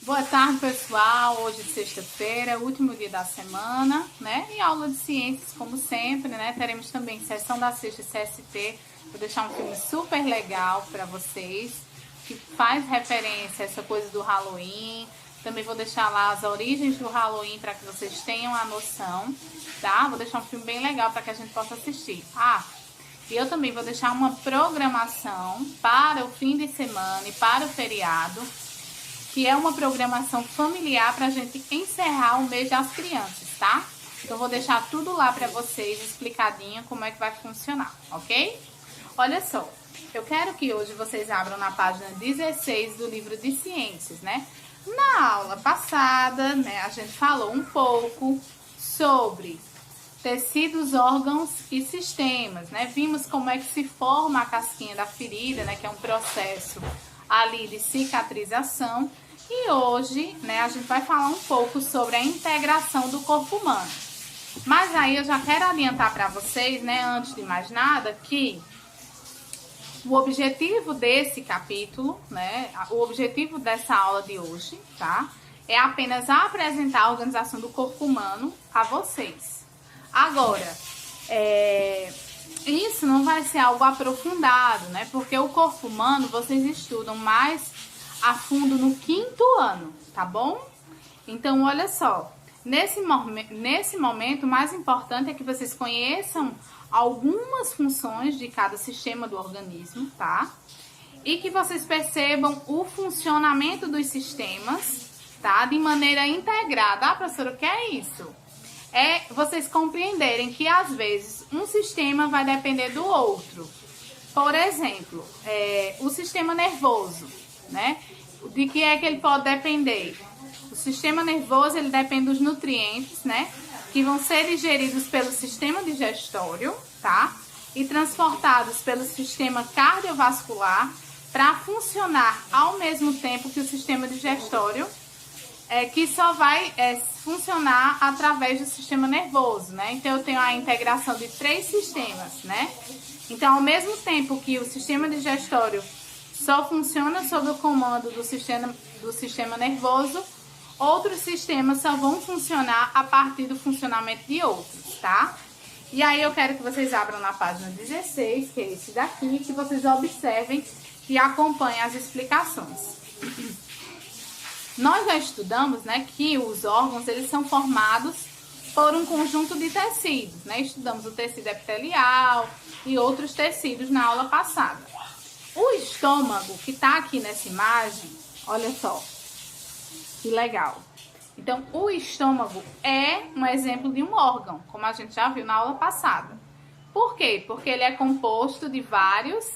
Boa tarde, pessoal. Hoje, sexta-feira, último dia da semana, né? E aula de ciências, como sempre, né? Teremos também sessão da sexta CST. Vou deixar um filme super legal para vocês, que faz referência a essa coisa do Halloween. Também vou deixar lá as origens do Halloween para que vocês tenham a noção, tá? Vou deixar um filme bem legal para que a gente possa assistir. E eu também vou deixar uma programação para o fim de semana e para o feriado, que é uma programação familiar para a gente encerrar o mês das crianças, tá? Então, eu vou deixar tudo lá para vocês, explicadinho como é que vai funcionar, ok? Olha só, eu quero que hoje vocês abram na página 16 do livro de ciências, né? Na aula passada, né, a gente falou um pouco sobre tecidos, órgãos e sistemas, né? Vimos como é que se forma a casquinha da ferida, né? Que é um processo ali de cicatrização. E hoje, né, a gente vai falar um pouco sobre a integração do corpo humano. Mas aí eu já quero adiantar para vocês, né, antes de mais nada, que o objetivo desse capítulo, né, o objetivo dessa aula de hoje, tá, é apenas apresentar a organização do corpo humano a vocês. Agora, isso não vai ser algo aprofundado, né, porque o corpo humano vocês estudam mais a fundo no 5º ano, tá bom? Então, olha só, nesse momento, o mais importante é que vocês conheçam algumas funções de cada sistema do organismo, tá? E que vocês percebam o funcionamento dos sistemas, tá? De maneira integrada. Professora, o que é isso? É vocês compreenderem que, às vezes, um sistema vai depender do outro. Por exemplo, o sistema nervoso, né? De que é que ele pode depender? O sistema nervoso, ele depende dos nutrientes, né? Que vão ser digeridos pelo sistema digestório, tá? E transportados pelo sistema cardiovascular para funcionar ao mesmo tempo que o sistema digestório, que só vai funcionar através do sistema nervoso, né? Então, eu tenho a integração de 3 sistemas, né? Então, ao mesmo tempo que o sistema digestório só funciona sob o comando do sistema nervoso, outros sistemas só vão funcionar a partir do funcionamento de outros, tá? E aí eu quero que vocês abram na página 16, que é esse daqui, que vocês observem e acompanhem as explicações. Nós já estudamos, né, que os órgãos, eles são formados por um conjunto de tecidos, né? Estudamos o tecido epitelial e outros tecidos na aula passada. O estômago, que tá aqui nessa imagem, olha só, que legal. Então, o estômago é um exemplo de um órgão, como a gente já viu na aula passada. Por quê? Porque ele é composto de vários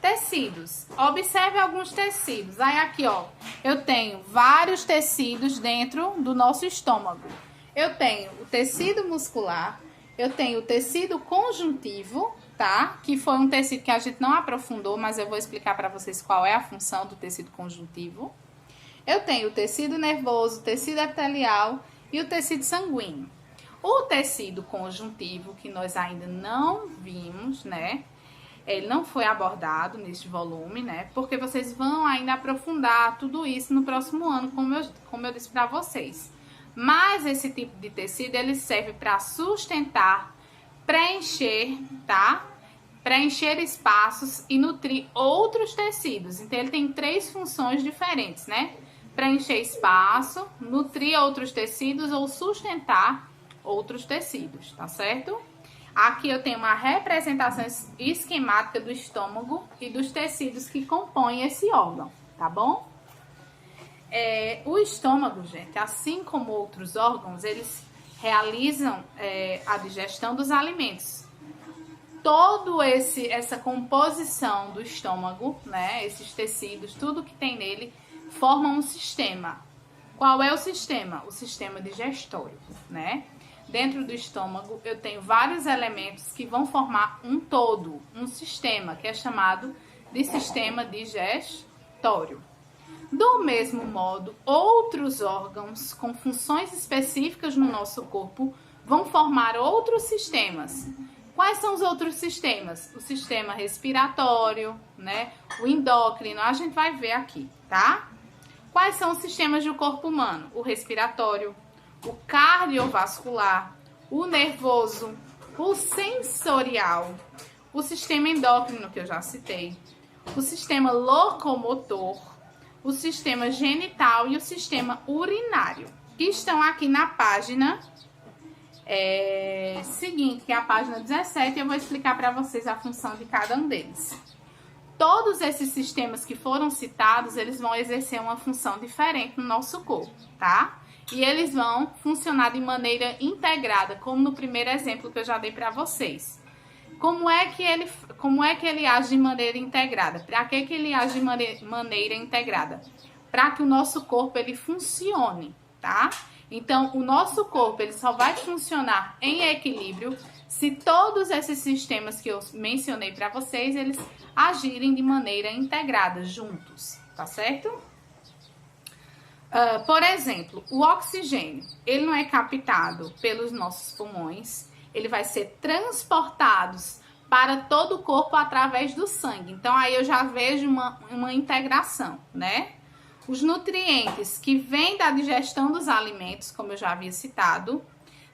tecidos. Observe alguns tecidos. Aí aqui, ó, eu tenho vários tecidos dentro do nosso estômago. Eu tenho o tecido muscular, eu tenho o tecido conjuntivo, tá? Que foi um tecido que a gente não aprofundou, mas eu vou explicar para vocês qual é a função do tecido conjuntivo. Eu tenho o tecido nervoso, o tecido epitelial e o tecido sanguíneo. O tecido conjuntivo, que nós ainda não vimos, né? Ele não foi abordado neste volume, né? Porque vocês vão ainda aprofundar tudo isso no próximo ano, como eu disse para vocês. Mas esse tipo de tecido, ele serve para sustentar, preencher, tá? Preencher espaços e nutrir outros tecidos. Então, ele tem 3 funções diferentes, né? Preencher espaço, nutrir outros tecidos ou sustentar outros tecidos, tá certo? Aqui eu tenho uma representação esquemática do estômago e dos tecidos que compõem esse órgão, tá bom? O estômago, gente, assim como outros órgãos, eles realizam a digestão dos alimentos. Essa composição do estômago, né, esses tecidos, tudo que tem nele, forma um sistema. Qual é o sistema? O sistema digestório, né? Dentro do estômago eu tenho vários elementos que vão formar um todo, um sistema, que é chamado de sistema digestório. Do mesmo modo, outros órgãos com funções específicas no nosso corpo vão formar outros sistemas. Quais são os outros sistemas? O sistema respiratório, né? O endócrino, a gente vai ver aqui, tá? Quais são os sistemas do corpo humano? O respiratório, o cardiovascular, o nervoso, o sensorial, o sistema endócrino, que eu já citei, o sistema locomotor, o sistema genital e o sistema urinário, que estão aqui na página seguinte, que é a página 17, e eu vou explicar para vocês a função de cada um deles. Todos esses sistemas que foram citados, eles vão exercer uma função diferente no nosso corpo, tá? E eles vão funcionar de maneira integrada, como no primeiro exemplo que eu já dei para vocês. Como é que ele age de maneira integrada? Para que ele age de maneira integrada? Para que o nosso corpo ele funcione, tá? Então, o nosso corpo ele só vai funcionar em equilíbrio se todos esses sistemas que eu mencionei para vocês, eles agirem de maneira integrada, juntos, tá certo? Por exemplo, o oxigênio, ele não é captado pelos nossos pulmões, ele vai ser transportado para todo o corpo através do sangue. Então, aí eu já vejo uma integração, né? Os nutrientes que vêm da digestão dos alimentos, como eu já havia citado,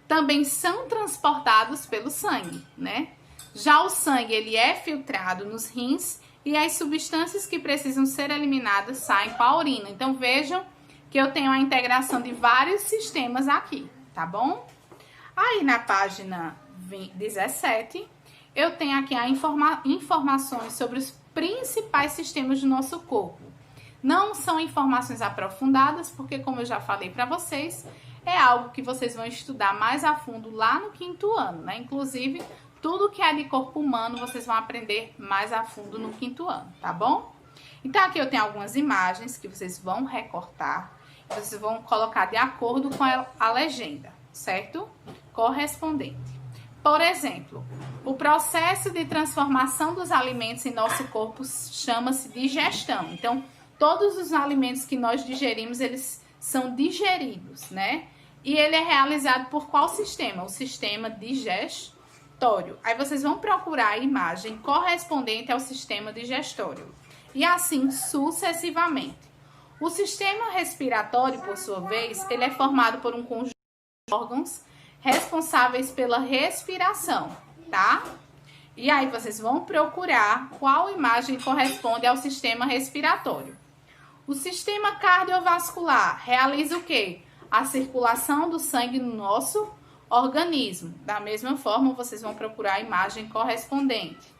também são transportados pelo sangue, né? Já o sangue, ele é filtrado nos rins e as substâncias que precisam ser eliminadas saem com a urina. Então, vejam que eu tenho a integração de vários sistemas aqui, tá bom? Aí, na página 17, eu tenho aqui informações sobre os principais sistemas do nosso corpo. Não são informações aprofundadas, porque, como eu já falei para vocês, é algo que vocês vão estudar mais a fundo lá no 5º ano, né? Inclusive, tudo que é de corpo humano, vocês vão aprender mais a fundo no 5º ano, tá bom? Então, aqui eu tenho algumas imagens que vocês vão recortar, vocês vão colocar de acordo com a legenda, certo? Correspondente. Por exemplo, o processo de transformação dos alimentos em nosso corpo chama-se digestão. Então, todos os alimentos que nós digerimos, eles são digeridos, né? E ele é realizado por qual sistema? O sistema digestório. Aí vocês vão procurar a imagem correspondente ao sistema digestório. E assim sucessivamente. O sistema respiratório, por sua vez, ele é formado por um conjunto de órgãos responsáveis pela respiração, tá? E aí vocês vão procurar qual imagem corresponde ao sistema respiratório. O sistema cardiovascular realiza o quê? A circulação do sangue no nosso organismo. Da mesma forma, vocês vão procurar a imagem correspondente.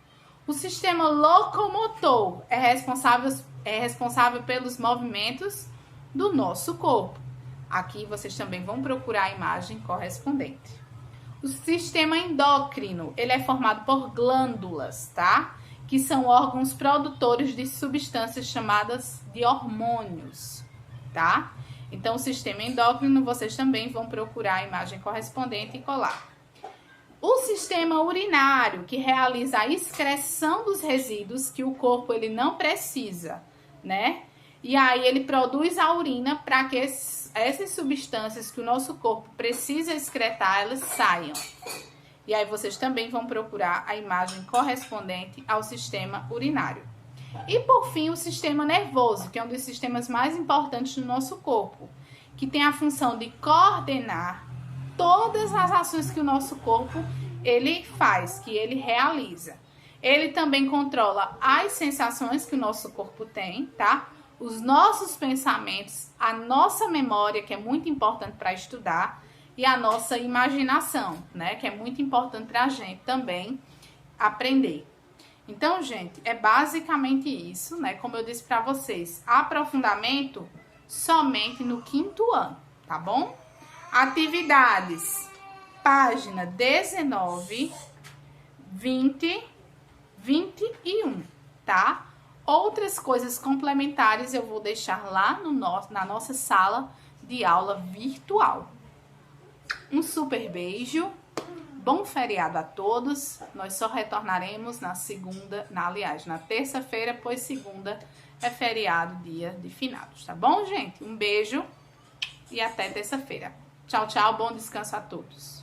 O sistema locomotor é responsável pelos movimentos do nosso corpo. Aqui vocês também vão procurar a imagem correspondente. O sistema endócrino, ele é formado por glândulas, tá? Que são órgãos produtores de substâncias chamadas de hormônios, tá? Então, o sistema endócrino, vocês também vão procurar a imagem correspondente e colar. O sistema urinário, que realiza a excreção dos resíduos que o corpo ele não precisa, né? E aí ele produz a urina para que essas substâncias que o nosso corpo precisa excretar, elas saiam. E aí vocês também vão procurar a imagem correspondente ao sistema urinário. E por fim, o sistema nervoso, que é um dos sistemas mais importantes do nosso corpo, que tem a função de coordenar todas as ações que o nosso corpo ele faz, que ele realiza. Ele também controla as sensações que o nosso corpo tem, tá? Os nossos pensamentos, a nossa memória, que é muito importante para estudar, e a nossa imaginação, né? Que é muito importante para a gente também aprender. Então, gente, é basicamente isso, né? Como eu disse para vocês, aprofundamento somente no 5º ano, tá bom? Atividades, página 19, 20, 21, tá? Outras coisas complementares eu vou deixar lá na nossa sala de aula virtual. Um super beijo, bom feriado a todos. Nós só retornaremos na terça-feira, pois segunda é feriado, dia de finados, tá bom, gente? Um beijo e até terça-feira. Tchau, tchau, bom descanso a todos.